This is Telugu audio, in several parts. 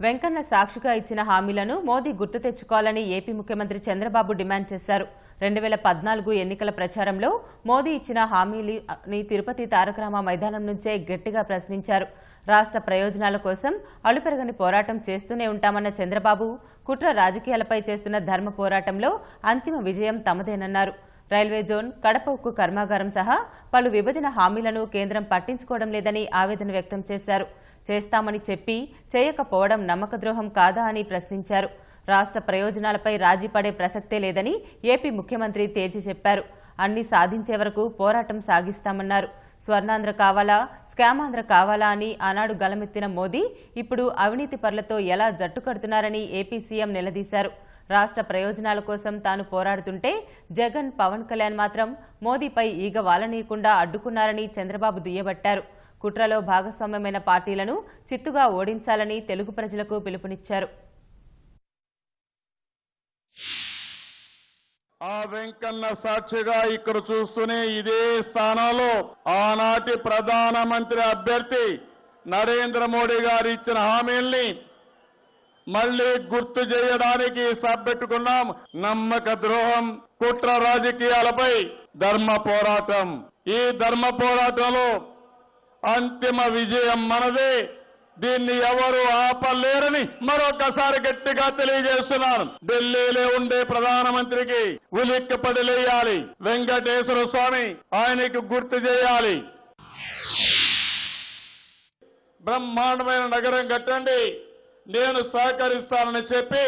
వెంకన్న సాక్షిగా ఇచ్చిన హామీలను మోదీ గుర్తు తెచ్చుకోవాలని ఏపీ ముఖ్యమంత్రి చంద్రబాబు డిమాండ్ చేశారు. 2014 ఎన్నికల ప్రచారంలో మోదీ ఇచ్చిన హామీలని తిరుపతి తారకరామ మైదానం నుంచే గట్టిగా ప్రశ్నించారు. రాష్ట్ర ప్రయోజనాల కోసం అలుపెరగని పోరాటం చేస్తూనే ఉంటామన్న చంద్రబాబు కుట్ర రాజకీయాలపై చేస్తున్న ధర్మ పోరాటంలో అంతిమ విజయం తమదేనన్నారు. రైల్వే జోన్, కడప ఉక్కు కర్మాగారం సహా పలు విభజన హామీలను కేంద్రం పట్టించుకోవడం లేదని ఆవేదన వ్యక్తం చేశారు. చేస్తామని చెప్పి చేయకపోవడం నమ్మకద్రోహం కాదా అని ప్రశ్నించారు. రాష్ట్ర ప్రయోజనాలపై రాజీ పడే ప్రసక్తే లేదని ఏపీ ముఖ్యమంత్రి తేల్చి చెప్పారు. అన్ని సాధించే వరకు పోరాటం సాగిస్తామన్నారు. స్వర్ణాంధ్ర కావాలా, స్కామాంధ్ర కావాలా అని ఆనాడు గలమెత్తిన మోదీ ఇప్పుడు అవినీతి పరులతో ఎలా జట్టు కడుతున్నారని ఏపీ సీఎం నిలదీశారు. రాష్ట్ర ప్రయోజనాల కోసం తాను పోరాడుతుంటే జగన్, పవన్ కళ్యాణ్ మాత్రం మోదీపై ఈగ వాలనీయకుండా అడ్డుకున్నారని చంద్రబాబు దుయ్యబట్టారు. కుట్రలో భాగస్వామ్యమైన పార్టీలను చిత్తుగా ఓడించాలని తెలుగు ప్రజలకు పిలుపునిచ్చారు. ఆ వెంకన్న సాక్షిగా ఇక్కడ చూస్తూనే ఇదే స్థానంలో ఆనాటి ప్రధానమంత్రి అభ్యర్థి నరేంద్ర మోడీ గారు ఇచ్చిన హామీల్ని మళ్లీ గుర్తు చేయడానికి సభ్యపెట్టుకున్నాం. నమ్మక ద్రోహం, కుట్ర రాజకీయాలపై ధర్మ పోరాటం. ఈ ధర్మ పోరాటంలో అంతిమ విజయం మనదే. దీన్ని ఎవరు ఆపలేరని మరొకసారి గట్టిగా తెలియజేస్తున్నాను. ఢిల్లీలో ఉండే ప్రధానమంత్రికి ఉలిక్కిపడి లేయాలి. వెంకటేశ్వర స్వామి ఆయనకు గుర్తు చేయాలి. బ్రహ్మాండమైన నగరం కట్టండి, నేను సహకరిస్తానని చెప్పి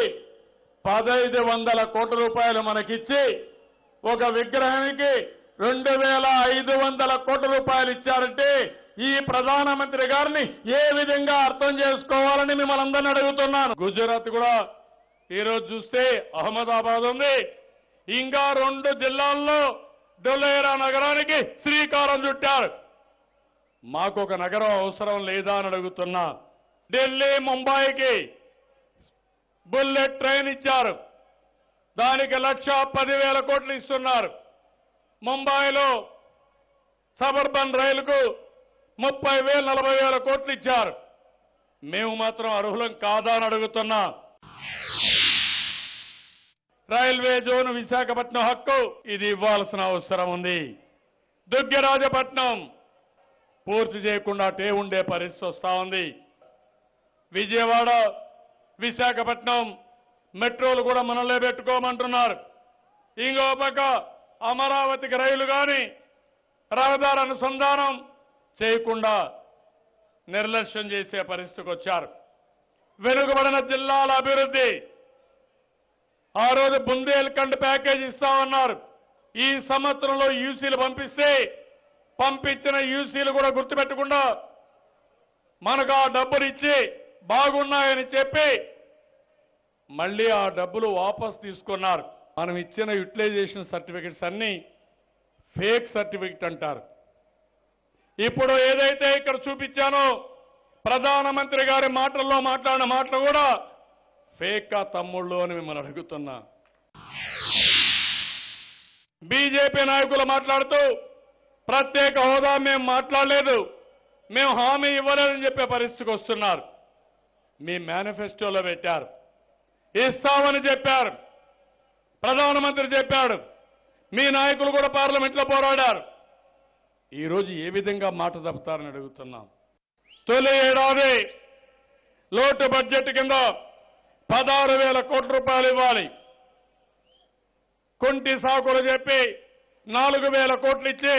1500 కోట్ల రూపాయలు మనకిచ్చి ఒక విగ్రహానికి 2500 కోట్ల రూపాయలు ఇచ్చారంటే ఈ ప్రధానమంత్రి గారిని ఏ విధంగా అర్థం చేసుకోవాలని మిమ్మల్ని అందరినీ అడుగుతున్నాను. గుజరాత్ కూడా ఈరోజు చూస్తే అహ్మదాబాద్ ఉంది. ఇంకా 2 జిల్లాల్లో డొలేరా నగరానికి శ్రీకారం చుట్టారు. మాకు ఒక నగరం అవసరం లేదా అని అడుగుతున్నా. ఢిల్లీ, ముంబైకి బుల్లెట్ ట్రైన్ ఇచ్చారు. దానికి 1,10,000 కోట్లు ఇస్తున్నారు. ముంబైలో సబర్బన్ రైలుకు 30,000, 40,000 కోట్లు ఇచ్చారు. మేము మాత్రం అర్హులం కాదా అని అడుగుతున్నా. రైల్వే జోన్ విశాఖపట్నం హక్కు ఇది ఇవ్వాల్సిన అవసరం ఉంది. దుగ్గరాజపట్నం పూర్తి చేయకుండా అటే ఉండే పరిస్థితి వస్తా ఉంది. విజయవాడ, విశాఖపట్నం మెట్రోలు కూడా మనలే పెట్టుకోమంటున్నారు. ఇంకో పక్క అమరావతికి రైలు కానీ రహదారి అనుసంధానం చేయకుండా నిర్లక్ష్యం చేసే పరిస్థితికి వచ్చారు. వెనుకబడిన జిల్లాల అభివృద్ధి ఆ రోజు బుందేల్ఖండ్ ప్యాకేజ్ ఇస్తామన్నారు. ఈ సంవత్సరంలో యూసీలు పంపించిన యూసీలు కూడా గుర్తుపెట్టకుండా మనకు ఆ డబ్బులు ఇచ్చి బాగున్నాయని చెప్పి మళ్లీ ఆ డబ్బులు వాపస్ తీసుకున్నారు. మనం ఇచ్చిన యూటిలైజేషన్ సర్టిఫికెట్స్ అన్ని ఫేక్ సర్టిఫికెట్ అంటారు. ఇప్పుడు ఏదైతే ఇక్కడ చూపించానో ప్రధానమంత్రి గారి మాటల్లో మాట్లాడిన మాటలు కూడా ఫేకా తమ్ముళ్ళు అని మిమ్మల్ని అడుగుతున్నా. బీజేపీ నాయకులు మాట్లాడుతూ ప్రత్యేక హోదా మేము మాట్లాడలేదు, మేము హామీ ఇవ్వలేదని చెప్పే పరిస్థితికి వస్తున్నారు. మీ మేనిఫెస్టోలో పెట్టారు, ఇస్తామని చెప్పారు, ప్రధానమంత్రి చెప్పాడు, మీ నాయకులు కూడా పార్లమెంట్లో పోరాడారు. ఈరోజు ఏ విధంగా మాట తప్పుతారని అడుగుతున్నాం. తొలి ఏడాది లోటు బడ్జెట్ కింద 16,000 కోట్ల రూపాయలు ఇవ్వాలి. కుంటి సాకులు చెప్పి 4,000 కోట్లు ఇచ్చి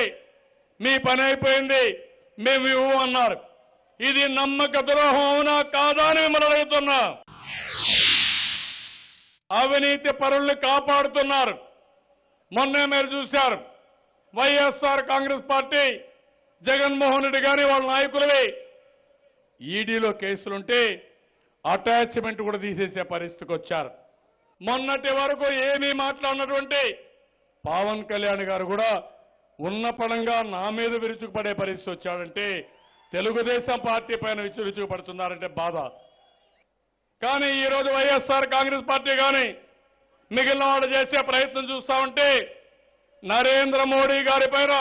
మీ పని అయిపోయింది, మేము ఇవ్వు అన్నారు. ఇది నమ్మక ద్రోహం అవునా కాదా అని మిమ్మల్ని అడుగుతున్నా. అవినీతి పరుల్ని కాపాడుతున్నారు. మొన్నే మీరు చూశారు, వైఎస్ఆర్ కాంగ్రెస్ పార్టీ జగన్మోహన్ రెడ్డి గారి వాళ్ళ నాయకులవి ఈడీలో కేసులుంటే అటాచ్మెంట్ కూడా తీసేసే పరిస్థితికి వచ్చారు. మొన్నటి వరకు ఏమీ మాట్లాడినటువంటి పవన్ కళ్యాణ్ గారు కూడా ఉన్న పడంగా నా మీద విరుచుకుపడే పరిస్థితి వచ్చాడంటే తెలుగుదేశం పార్టీ పైన విరుచుకుపడుతున్నారంటే బాధ. కానీ ఈరోజు వైఎస్ఆర్ కాంగ్రెస్ పార్టీ కానీ మిగిలిన వాళ్ళు చేసే ప్రయత్నం చూస్తా ఉంటే నరేంద్ర మోడీ గారి పైన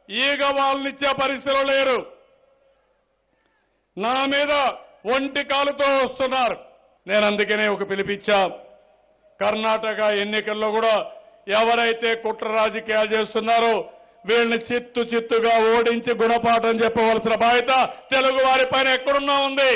ఈగ వాళ్ళనిచ్చే పరిస్థితిలో లేరు. నా మీద ఒంటి కాలుతో వస్తున్నారు. నేను అందుకనే ఒక పిలిపిచ్చా. కర్ణాటక ఎన్నికల్లో కూడా ఎవరైతే కుట్ర రాజకీయాలు చేస్తున్నారో వీళ్ళని చిత్తుగా ఓడించి గుణపాఠం చెప్పవలసిన బాధ్యత తెలుగు వారి పైన ఎక్కడున్నా ఉంది.